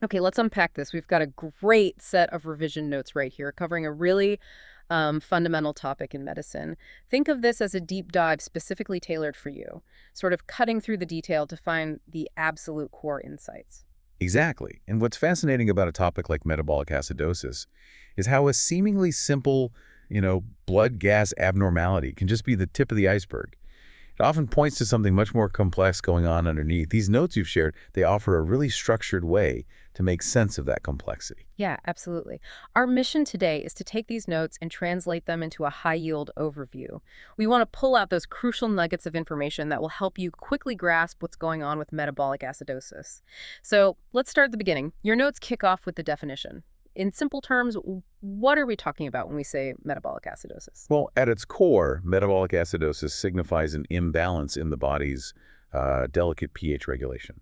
Okay, let's unpack this. We've got a great set of revision notes right here covering a really fundamental topic in medicine. Think of this as a deep dive specifically tailored for you, sort of cutting through the detail to find the absolute core insights. Exactly. And what's fascinating about a topic like metabolic acidosis is how a seemingly simple, blood gas abnormality can just be the tip of the iceberg. It often points to something much more complex going on underneath. These notes you've shared, they offer a really structured way to make sense of that complexity. Yeah, absolutely. Our mission today is to take these notes and translate them into a high-yield overview. We want to pull out those crucial nuggets of information that will help you quickly grasp what's going on with metabolic acidosis. So let's start at the beginning. Your notes kick off with the definition. In simple terms, what are we talking about when we say metabolic acidosis? Well, at its core, metabolic acidosis signifies an imbalance in the body's delicate pH regulation.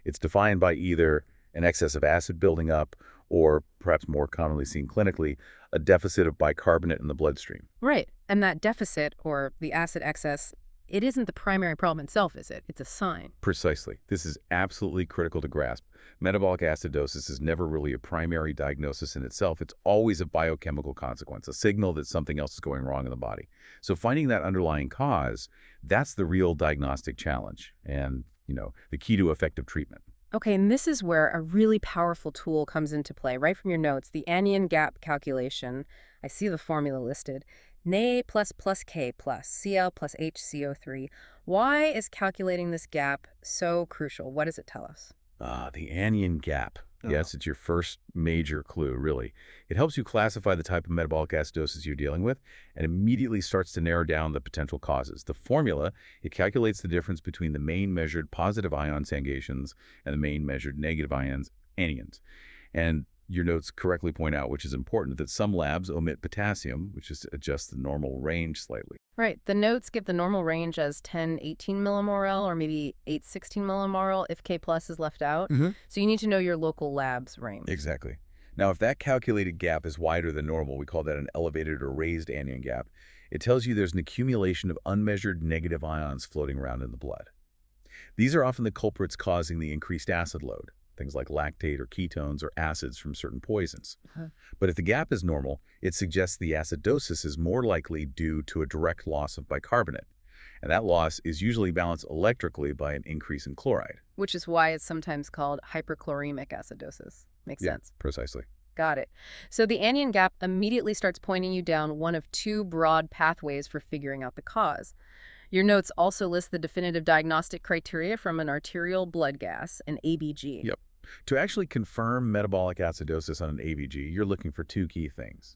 It's defined by either an excess of acid building up or, perhaps more commonly seen clinically, a deficit of bicarbonate in the bloodstream. Right. And that deficit, or the acid excess, it isn't the primary problem itself, is it? It's a sign. Precisely. This is absolutely critical to grasp. Metabolic acidosis is never really a primary diagnosis in itself. It's always a biochemical consequence, a signal that something else is going wrong in the body. So finding that underlying cause, that's the real diagnostic challenge and, the key to effective treatment. Okay, and this is where a really powerful tool comes into play, right from your notes, the Anion Gap calculation. I see the formula listed. Na plus K plus Cl plus HCO₃. Why is calculating this gap so crucial? What does it tell us? The Anion Gap. Yes, it's your first major clue, really. It helps you classify the type of metabolic acidosis you're dealing with and immediately starts to narrow down the potential causes. The formula, it calculates the difference between the main measured positive ion sangations and the main measured negative ions, anions. And your notes correctly point out, which is important, that some labs omit potassium, which is to adjust the normal range slightly. Right. The notes give the normal range as 10-18 millimol or maybe 8-16 millimol if K plus is left out. So you need to know your local lab's range. Exactly. Now, if that calculated gap is wider than normal, we call that an elevated or raised anion gap. It tells you there's an accumulation of unmeasured negative ions floating around in the blood. These are often the culprits causing the increased acid load, things like lactate or ketones or acids from certain poisons. But if the gap is normal, it suggests the acidosis is more likely due to a direct loss of bicarbonate. And that loss is usually balanced electrically by an increase in chloride. Which is why it's sometimes called hyperchloremic acidosis. Makes sense. Precisely. Got it. So the Anion Gap immediately starts pointing you down one of two broad pathways for figuring out the cause. Your notes also list the definitive diagnostic criteria from an arterial blood gas, an ABG. Yep. To actually confirm metabolic acidosis on an ABG, you're looking for two key things.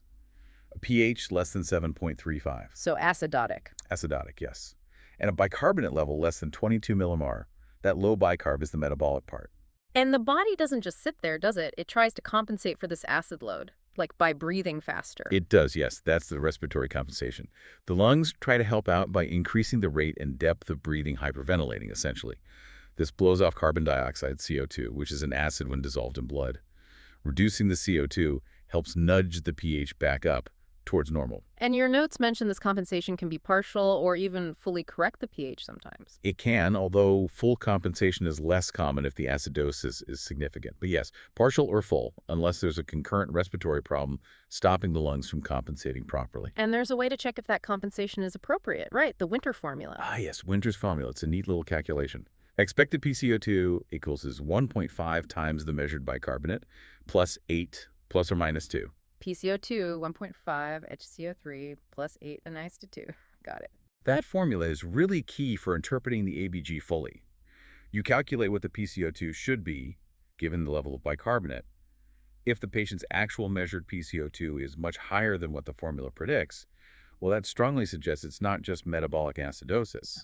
A pH less than 7.35. So acidotic. Acidotic, yes. And a bicarbonate level less than 22 millimol. That low bicarb is the metabolic part. And the body doesn't just sit there, does it? It tries to compensate for this acid load, like by breathing faster. It does, yes. That's the respiratory compensation. The lungs try to help out by increasing the rate and depth of breathing, hyperventilating, essentially. This blows off carbon dioxide, CO2, which is an acid when dissolved in blood. Reducing the CO2 helps nudge the pH back up towards normal. And your notes mention this compensation can be partial or even fully correct the pH sometimes. It can, although full compensation is less common if the acidosis is significant. But yes, partial or full, unless there's a concurrent respiratory problem stopping the lungs from compensating properly. And there's a way to check if that compensation is appropriate, right? The Winter formula. Yes, Winter's formula. It's a neat little calculation. Expected PCO2 equals 1.5 times the measured bicarbonate plus 8 plus or minus 2. PCO2, 1.5, HCO₃, plus 8, a nice to 2. Got it. That formula is really key for interpreting the ABG fully. You calculate what the PCO2 should be, given the level of bicarbonate. If the patient's actual measured PCO2 is much higher than what the formula predicts, well, that strongly suggests it's not just metabolic acidosis.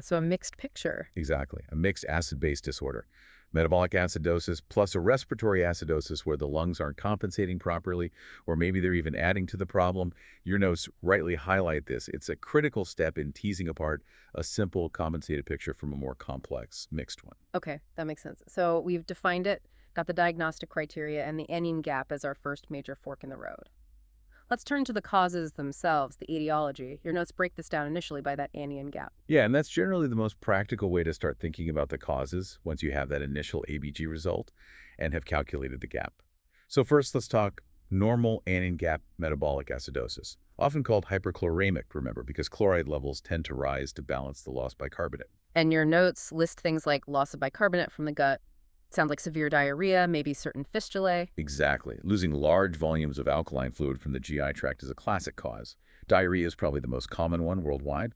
So a mixed picture. Exactly, a mixed acid-base disorder. Metabolic acidosis plus a respiratory acidosis where the lungs aren't compensating properly, or maybe they're even adding to the problem. Your notes rightly highlight this. It's a critical step in teasing apart a simple compensated picture from a more complex mixed one. Okay, that makes sense. So we've defined it, got the diagnostic criteria, and the Anion Gap as our first major fork in the road. Let's turn to the causes themselves, the etiology. Your notes break this down initially by that anion gap. Yeah, and that's generally the most practical way to start thinking about the causes once you have that initial ABG result and have calculated the gap. So first, let's talk normal anion gap metabolic acidosis, often called hyperchloremic, remember, because chloride levels tend to rise to balance the lost bicarbonate. And your notes list things like loss of bicarbonate from the gut. Sounds like severe diarrhea, maybe certain fistulae. Exactly. Losing large volumes of alkaline fluid from the GI tract is a classic cause. Diarrhea is probably the most common one worldwide.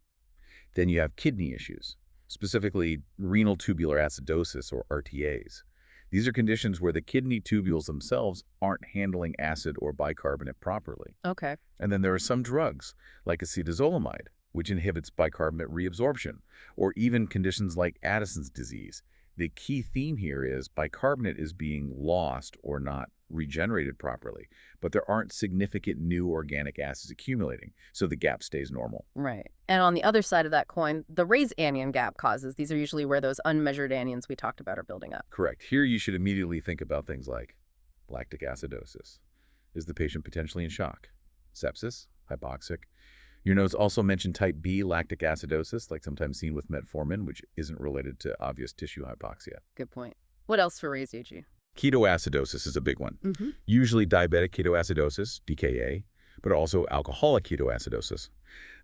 Then you have kidney issues, specifically renal tubular acidosis, or RTAs. These are conditions where the kidney tubules themselves aren't handling acid or bicarbonate properly. Okay. And then there are some drugs, like acetazolamide, which inhibits bicarbonate reabsorption, or even conditions like Addison's disease. The key theme here is bicarbonate is being lost or not regenerated properly, but there aren't significant new organic acids accumulating, so the gap stays normal. Right. And on the other side of that coin, the raised anion gap causes. These are usually where those unmeasured anions we talked about are building up. Correct. Here you should immediately think about things like lactic acidosis. Is the patient potentially in shock? Sepsis? Hypoxic? Your notes also mention type B lactic acidosis, like sometimes seen with metformin, which isn't related to obvious tissue hypoxia. Good point. What else for raised AG? Ketoacidosis is a big one. Mm-hmm. Usually diabetic ketoacidosis, DKA, but also alcoholic ketoacidosis.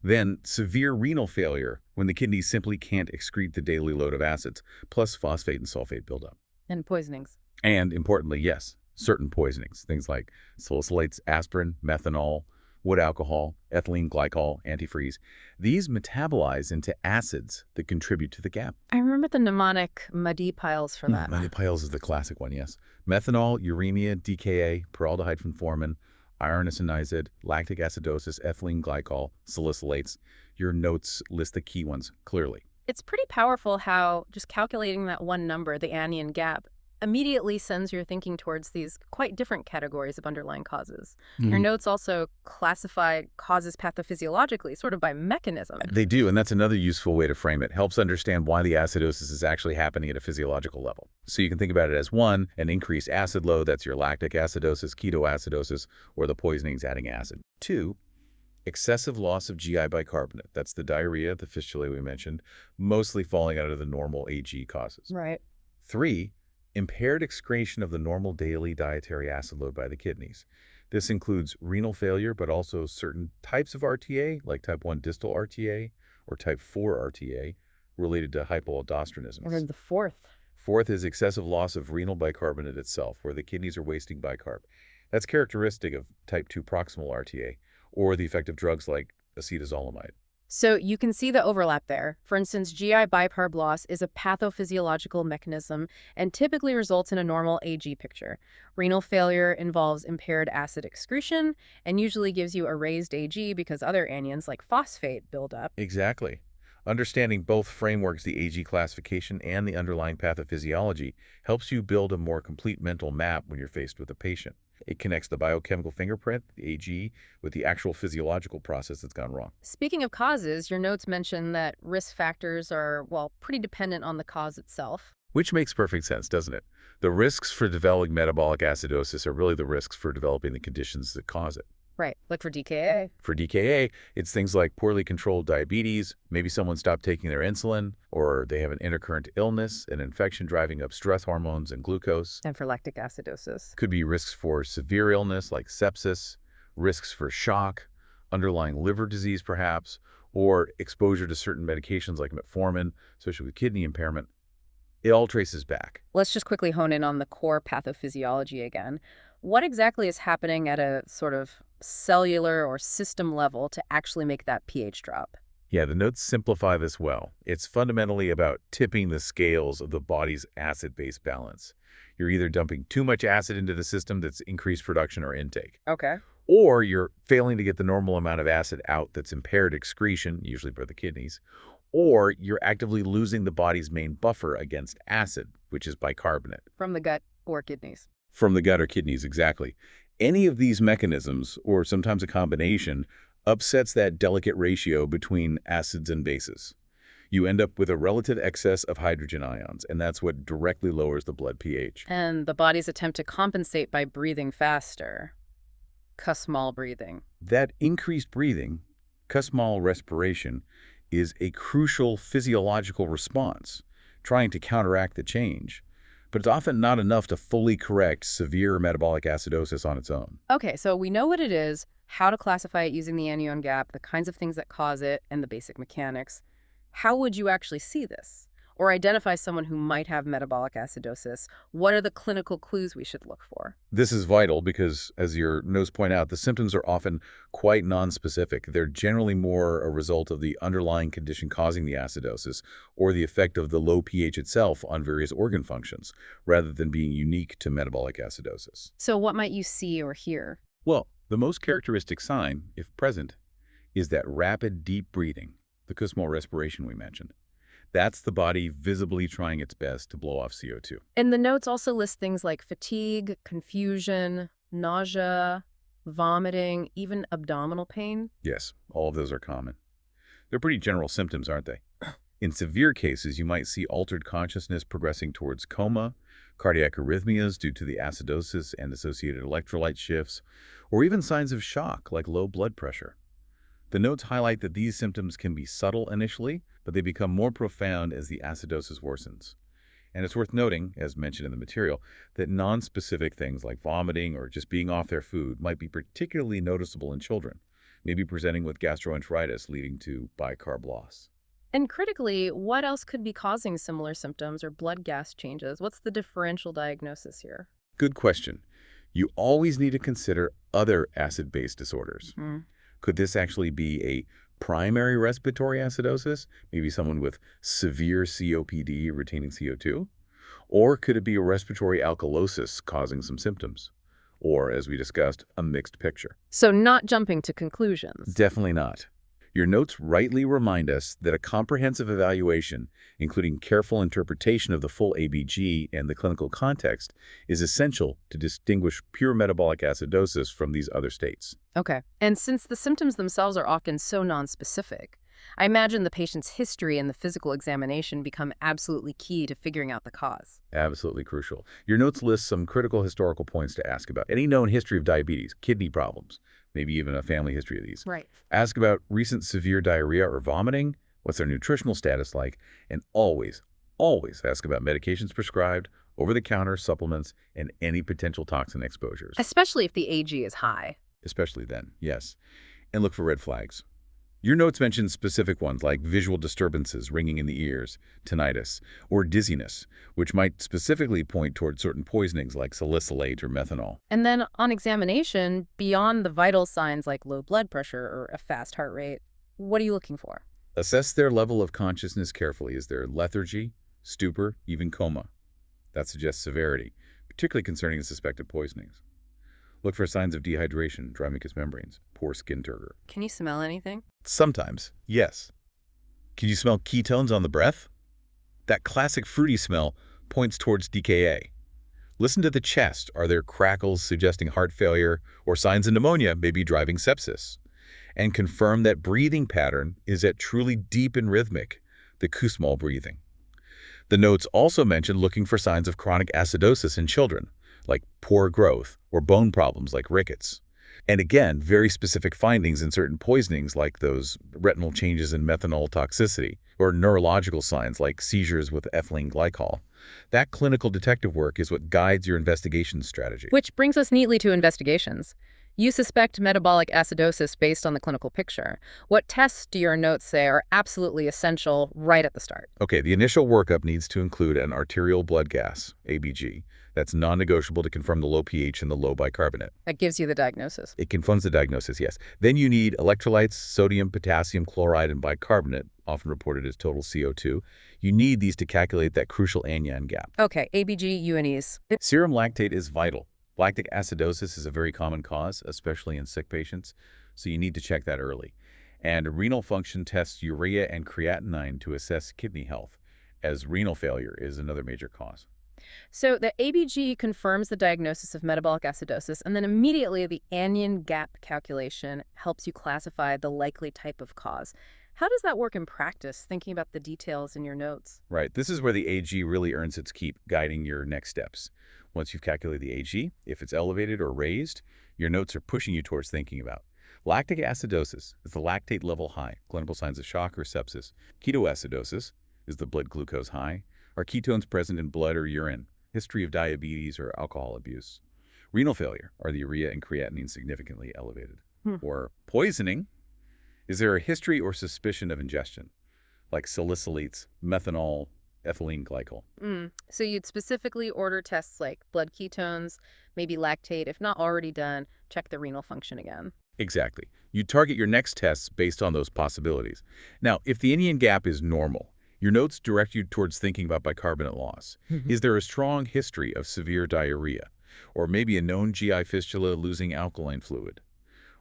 Then severe renal failure, when the kidneys simply can't excrete the daily load of acids, plus phosphate and sulfate buildup. And poisonings. And importantly, yes, certain poisonings, things like salicylates, aspirin, methanol, wood alcohol, ethylene glycol, antifreeze. These metabolize into acids that contribute to the gap. I remember the mnemonic muddy piles for that. Muddy piles is the classic one, yes. Methanol, uremia, DKA, peraldehyde from formin, iron isonizid, lactic acidosis, ethylene glycol, salicylates. Your notes list the key ones clearly. It's pretty powerful how just calculating that one number, the anion gap, immediately sends your thinking towards these quite different categories of underlying causes. Your notes also classify causes pathophysiologically, sort of by mechanism. They do, and that's another useful way to frame it. Helps understand why the acidosis is actually happening at a physiological level. So you can think about it as one, an increased acid load, that's your lactic acidosis, ketoacidosis, or the poisonings adding acid. Two, excessive loss of GI bicarbonate. That's the diarrhea, the fistulae we mentioned, mostly falling out of the normal AG causes. Right. Three, impaired excretion of the normal daily dietary acid load by the kidneys. This includes renal failure, but also certain types of RTA, like type 1 distal RTA or type 4 RTA, related to hypoaldosteronism. I heard the fourth. Fourth is excessive loss of renal bicarbonate itself, where the kidneys are wasting bicarb. That's characteristic of type 2 proximal RTA, or the effect of drugs like acetazolamide. So you can see the overlap there. For instance, GI bicarb loss is a pathophysiological mechanism and typically results in a normal AG picture. Renal failure involves impaired acid excretion and usually gives you a raised AG because other anions like phosphate build up. Exactly. Understanding both frameworks, the AG classification and the underlying pathophysiology, helps you build a more complete mental map when you're faced with a patient. It connects the biochemical fingerprint, the AG, with the actual physiological process that's gone wrong. Speaking of causes, your notes mention that risk factors are, well, pretty dependent on the cause itself. Which makes perfect sense, doesn't it? The risks for developing metabolic acidosis are really the risks for developing the conditions that cause it. Right, like for DKA. For DKA, it's things like poorly controlled diabetes, maybe someone stopped taking their insulin, or they have an intercurrent illness, an infection driving up stress hormones and glucose. And for lactic acidosis. Could be risks for severe illness like sepsis, risks for shock, underlying liver disease perhaps, or exposure to certain medications like metformin, especially with kidney impairment. It all traces back. Let's just quickly hone in on the core pathophysiology again. What exactly is happening at a sort of cellular or system level to actually make that pH drop? Yeah, the notes simplify this well. It's fundamentally about tipping the scales of the body's acid-base balance. You're either dumping too much acid into the system that's increased production or intake, Okay. or you're failing to get the normal amount of acid out that's impaired excretion, usually by the kidneys, or you're actively losing the body's main buffer against acid, which is bicarbonate. From the gut or kidneys. From the gut or kidneys, exactly. Any of these mechanisms, or sometimes a combination, upsets that delicate ratio between acids and bases. You end up with a relative excess of hydrogen ions, and that's what directly lowers the blood pH. And the body's attempt to compensate by breathing faster. Small breathing. That increased breathing, small respiration, is a crucial physiological response, trying to counteract the change. But it's often not enough to fully correct severe metabolic acidosis on its own. Okay, so we know what it is, how to classify it using the anion gap, the kinds of things that cause it, and the basic mechanics. How would you actually see this? Or identify someone who might have metabolic acidosis? What are the clinical clues we should look for? This is vital because, as your notes point out, the symptoms are often quite nonspecific. They're generally more a result of the underlying condition causing the acidosis or the effect of the low pH itself on various organ functions, rather than being unique to metabolic acidosis. So what might you see or hear? Well, the most characteristic sign, if present, is that rapid, deep breathing, the small respiration we mentioned. That's the body visibly trying its best to blow off CO2. And the notes also list things like fatigue, confusion, nausea, vomiting, even abdominal pain. Yes, all of those are common. They're pretty general symptoms, aren't they? In severe cases, you might see altered consciousness progressing towards coma, cardiac arrhythmias due to the acidosis and associated electrolyte shifts, or even signs of shock like low blood pressure. The notes highlight that these symptoms can be subtle initially, but they become more profound as the acidosis worsens. And it's worth noting, as mentioned in the material, that nonspecific things like vomiting or just being off their food might be particularly noticeable in children, maybe presenting with gastroenteritis leading to bicarb loss. And critically, what else could be causing similar symptoms or blood gas changes? What's the differential diagnosis here? Good question. You always need to consider other acid-based disorders. Could this actually be a primary respiratory acidosis, maybe someone with severe COPD retaining CO2? Or could it be a respiratory alkalosis causing some symptoms? Or, as we discussed, a mixed picture? So not jumping to conclusions. Definitely not. Your notes rightly remind us that a comprehensive evaluation, including careful interpretation of the full ABG and the clinical context, is essential to distinguish pure metabolic acidosis from these other states. Okay. And since the symptoms themselves are often so nonspecific, I imagine the patient's history and the physical examination become absolutely key to figuring out the cause. Absolutely crucial. Your notes list some critical historical points to ask about. Any known history of diabetes, kidney problems, maybe even a family history of these. Right. Ask about recent severe diarrhea or vomiting, what's their nutritional status like, and always ask about medications prescribed, over-the-counter supplements, and any potential toxin exposures. Especially if the AG is high. Especially then, yes. And look for red flags. Your notes mention specific ones like visual disturbances, ringing in the ears, tinnitus, or dizziness, which might specifically point toward certain poisonings like salicylate or methanol. And then on examination, beyond the vital signs like low blood pressure or a fast heart rate, what are you looking for? Assess their level of consciousness carefully. Is there lethargy, stupor, even coma? That suggests severity, particularly concerning suspected poisonings. Look for signs of dehydration, dry mucous membranes, poor skin turgor. Can you smell anything? Sometimes, yes. Can you smell ketones on the breath? That classic fruity smell points towards DKA. Listen to the chest. Are there crackles suggesting heart failure or signs of pneumonia may be driving sepsis? And confirm that breathing pattern is at truly deep and rhythmic, the Kussmaul breathing. The notes also mention looking for signs of chronic acidosis in children, like poor growth or bone problems like rickets. And again, very specific findings in certain poisonings like those retinal changes in methanol toxicity or neurological signs like seizures with ethylene glycol. That clinical detective work is what guides your investigation strategy. Which brings us neatly to investigations. You suspect metabolic acidosis based on the clinical picture. What tests do your notes say are absolutely essential right at the start? Okay, the initial workup needs to include an arterial blood gas, ABG. That's non-negotiable to confirm the low pH and the low bicarbonate. That gives you the diagnosis. It confirms the diagnosis, yes. Then you need electrolytes, sodium, potassium, chloride, and bicarbonate, often reported as total CO2. You need these to calculate that crucial anion gap. Okay, ABG, UNEs. Serum lactate is vital. Lactic acidosis is a very common cause, especially in sick patients, so you need to check that early. And renal function tests urea and creatinine to assess kidney health, as renal failure is another major cause. So the ABG confirms the diagnosis of metabolic acidosis, and then immediately the Anion Gap calculation helps you classify the likely type of cause. How does that work in practice, thinking about the details in your notes? Right. This is where the AG really earns its keep, guiding your next steps. Once you've calculated the AG, if it's elevated or raised, your notes are pushing you towards thinking about. Lactic acidosis is the lactate level high, clinical signs of shock or sepsis. Ketoacidosis is the blood glucose high. Are ketones present in blood or urine? History of diabetes or alcohol abuse. Renal failure, are the urea and creatinine significantly elevated? Hmm. Or poisoning, is there a history or suspicion of ingestion, like salicylates, methanol, ethylene glycol? So you'd specifically order tests like blood ketones, maybe lactate. If not already done, check the renal function again. Exactly. You target your next tests based on those possibilities. Now, if the Anion gap is normal, your notes direct you towards thinking about bicarbonate loss. Is there a strong history of severe diarrhea? Or maybe a known GI fistula losing alkaline fluid?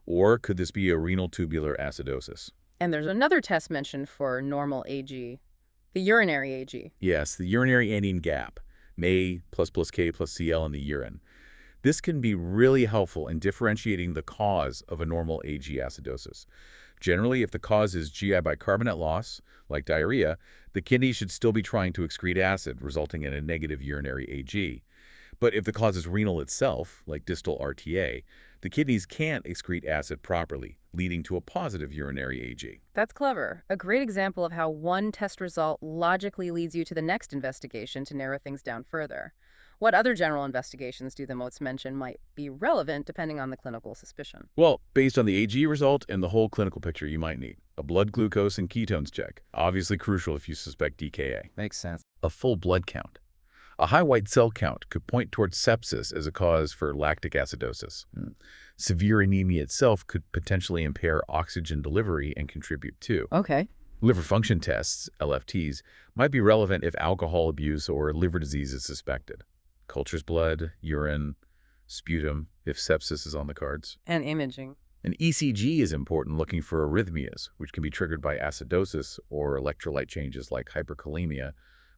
Or could this be a renal tubular acidosis? And there's another test mentioned for normal AG, the urinary AG. Yes, the urinary Anion gap, MA plus K plus Cl in the urine. This can be really helpful in differentiating the cause of a normal AG acidosis. Generally, if the cause is GI bicarbonate loss, like diarrhea, the kidney should still be trying to excrete acid, resulting in a negative urinary AG. But if the cause is renal itself, like distal RTA, the kidneys can't excrete acid properly, leading to a positive urinary AG. That's clever. A great example of how one test result logically leads you to the next investigation to narrow things down further. What other general investigations do the notes mention might be relevant depending on the clinical suspicion? Well, based on the AG result and the whole clinical picture, you might need a blood glucose and ketones check, obviously crucial if you suspect DKA. Makes sense. A full blood count. A high white cell count could point towards sepsis as a cause for lactic acidosis. Severe anemia itself could potentially impair oxygen delivery and contribute too. Okay. Liver function tests, LFTs, might be relevant if alcohol abuse or liver disease is suspected. Cultures blood, urine, sputum, if sepsis is on the cards. And imaging. An ECG is important looking for arrhythmias, which can be triggered by acidosis or electrolyte changes like hyperkalemia,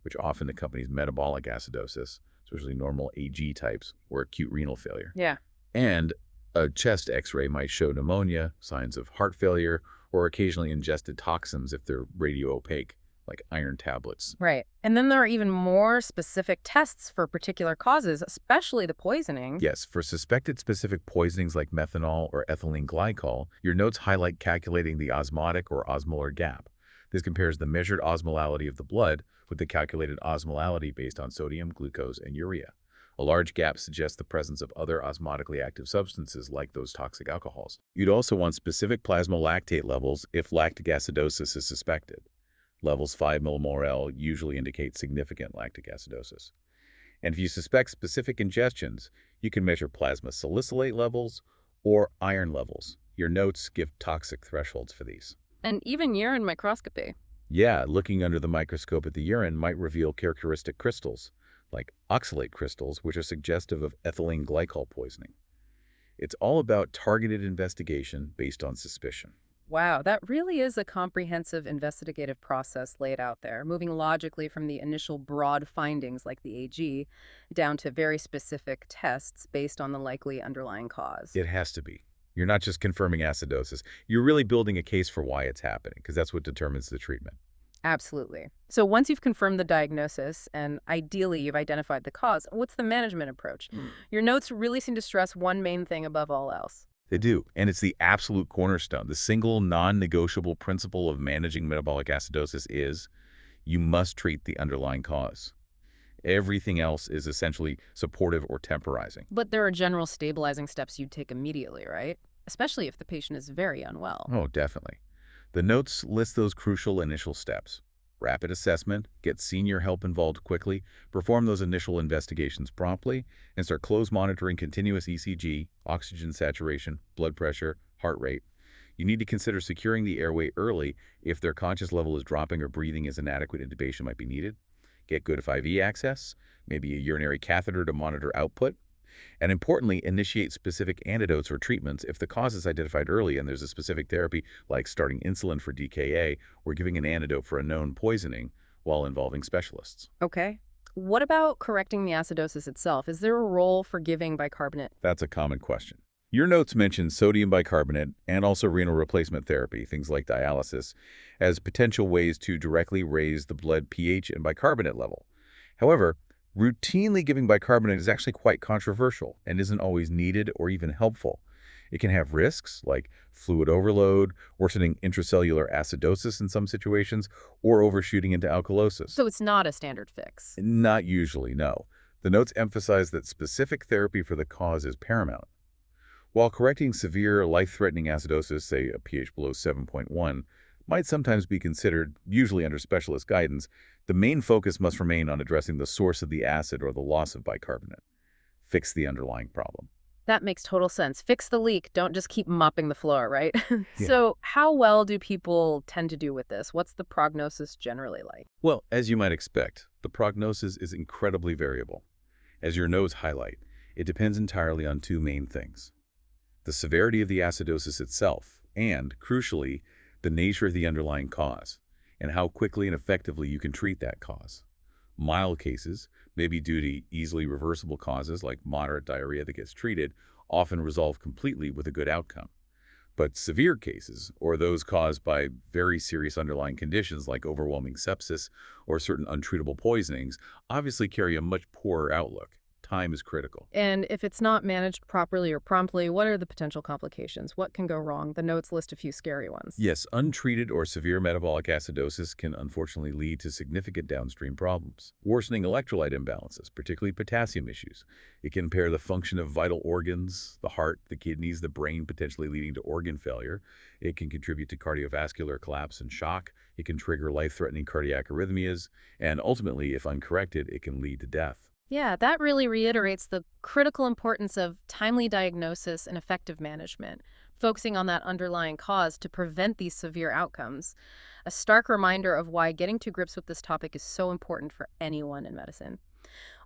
which often accompanies metabolic acidosis, especially normal AG types, or acute renal failure. Yeah. And a chest x-ray might show pneumonia, signs of heart failure, or occasionally ingested toxins if they're radio-opaque, like iron tablets. Right. And then there are even more specific tests for particular causes, especially the poisoning. Yes, for suspected specific poisonings like methanol or ethylene glycol, your notes highlight calculating the osmotic or osmolar gap. This compares the measured osmolality of the blood with the calculated osmolality based on sodium, glucose, and urea. A large gap suggests the presence of other osmotically active substances like those toxic alcohols. You'd also want specific plasma lactate levels if lactic acidosis is suspected. Levels 5 mmol usually indicate significant lactic acidosis. And if you suspect specific ingestions, you can measure plasma salicylate levels or iron levels. Your notes give toxic thresholds for these. And even urine microscopy. Yeah, looking under the microscope at the urine might reveal characteristic crystals, like oxalate crystals, which are suggestive of ethylene glycol poisoning. It's all about targeted investigation based on suspicion. Wow, that really is a comprehensive investigative process laid out there, moving logically from the initial broad findings like the AG down to very specific tests based on the likely underlying cause. It has to be. You're not just confirming acidosis. You're really building a case for why it's happening, because that's what determines the treatment. Absolutely. So once you've confirmed the diagnosis and ideally you've identified the cause, what's the management approach? Your notes really seem to stress one main thing above all else. They do, and it's the absolute cornerstone. The single non-negotiable principle of managing metabolic acidosis is you must treat the underlying cause. Everything else is essentially supportive or temporizing. But there are general stabilizing steps you'd take immediately, right? Especially if the patient is very unwell. Oh, definitely. The notes list those crucial initial steps. Rapid assessment, get senior help involved quickly, perform those initial investigations promptly, and start close monitoring continuous ECG, oxygen saturation, blood pressure, heart rate. You need to consider securing the airway early if their conscious level is dropping or breathing is inadequate. Intubation might be needed. Get good IV access, maybe a urinary catheter to monitor output. And importantly, initiate specific antidotes or treatments if the cause is identified early and there's a specific therapy like starting insulin for DKA or giving an antidote for a known poisoning while involving specialists. Okay. What about correcting the acidosis itself? Is there a role for giving bicarbonate? That's a common question. Your notes mention sodium bicarbonate and also renal replacement therapy, things like dialysis, as potential ways to directly raise the blood pH and bicarbonate level. However, routinely giving bicarbonate is actually quite controversial and isn't always needed or even helpful. It can have risks like fluid overload, worsening intracellular acidosis in some situations, or overshooting into alkalosis. So it's not a standard fix. Not usually, no. The notes emphasize that specific therapy for the cause is paramount. While correcting severe, life-threatening acidosis, say a pH below 7.1, might sometimes be considered, usually under specialist guidance, the main focus must remain on addressing the source of the acid or the loss of bicarbonate. Fix the underlying problem. That makes total sense. Fix the leak. Don't just keep mopping the floor, right? Yeah. So how well do people tend to do with this? What's the prognosis generally like? Well, as you might expect, the prognosis is incredibly variable. As your notes highlight, it depends entirely on two main things: the severity of the acidosis itself, and, crucially, the nature of the underlying cause, and how quickly and effectively you can treat that cause. Mild cases, maybe due to easily reversible causes like moderate diarrhea that gets treated, often resolve completely with a good outcome. But severe cases, or those caused by very serious underlying conditions like overwhelming sepsis or certain untreatable poisonings, obviously carry a much poorer outlook. Time is critical. And if it's not managed properly or promptly, what are the potential complications? What can go wrong? The notes list a few scary ones. Yes, untreated or severe metabolic acidosis can unfortunately lead to significant downstream problems. Worsening electrolyte imbalances, particularly potassium issues. It can impair the function of vital organs, the heart, the kidneys, the brain, potentially leading to organ failure. It can contribute to cardiovascular collapse and shock. It can trigger life-threatening cardiac arrhythmias. And ultimately, if uncorrected, it can lead to death. Yeah, that really reiterates the critical importance of timely diagnosis and effective management, focusing on that underlying cause to prevent these severe outcomes. A stark reminder of why getting to grips with this topic is so important for anyone in medicine.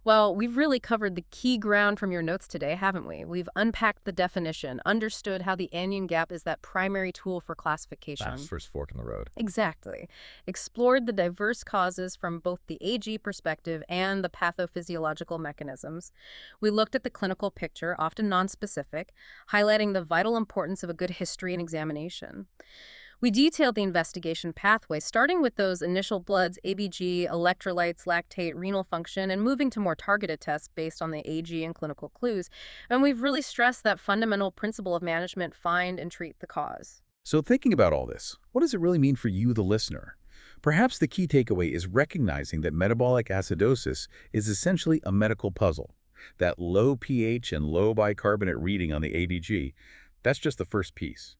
Well, we've really covered the key ground from your notes today, haven't we? We've unpacked the definition, understood how the anion gap is that primary tool for classification. Fast first fork in the road. Exactly. Explored the diverse causes from both the AG perspective and the pathophysiological mechanisms. We looked at the clinical picture, often nonspecific, highlighting the vital importance of a good history and examination. We detailed the investigation pathway, starting with those initial bloods, ABG, electrolytes, lactate, renal function, and moving to more targeted tests based on the AG and clinical clues. And we've really stressed that fundamental principle of management: find and treat the cause. So thinking about all this, what does it really mean for you, the listener? Perhaps the key takeaway is recognizing that metabolic acidosis is essentially a medical puzzle. That low pH and low bicarbonate reading on the ABG, that's just the first piece.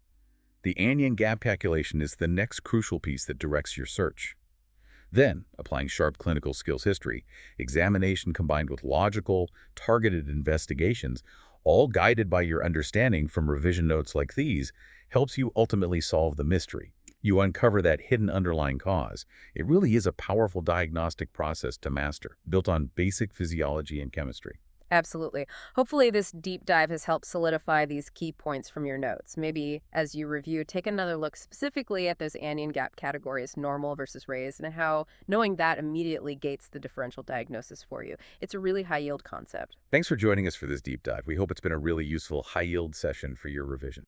The Anion Gap calculation is the next crucial piece that directs your search. Then, applying sharp clinical skills history, examination combined with logical, targeted investigations, all guided by your understanding from revision notes like these, helps you ultimately solve the mystery. You uncover that hidden underlying cause. It really is a powerful diagnostic process to master, built on basic physiology and chemistry. Absolutely. Hopefully this deep dive has helped solidify these key points from your notes. Maybe as you review, take another look specifically at those anion gap categories, normal versus raised, and how knowing that immediately gates the differential diagnosis for you. It's a really high-yield concept. Thanks for joining us for this deep dive. We hope it's been a really useful, high-yield session for your revision.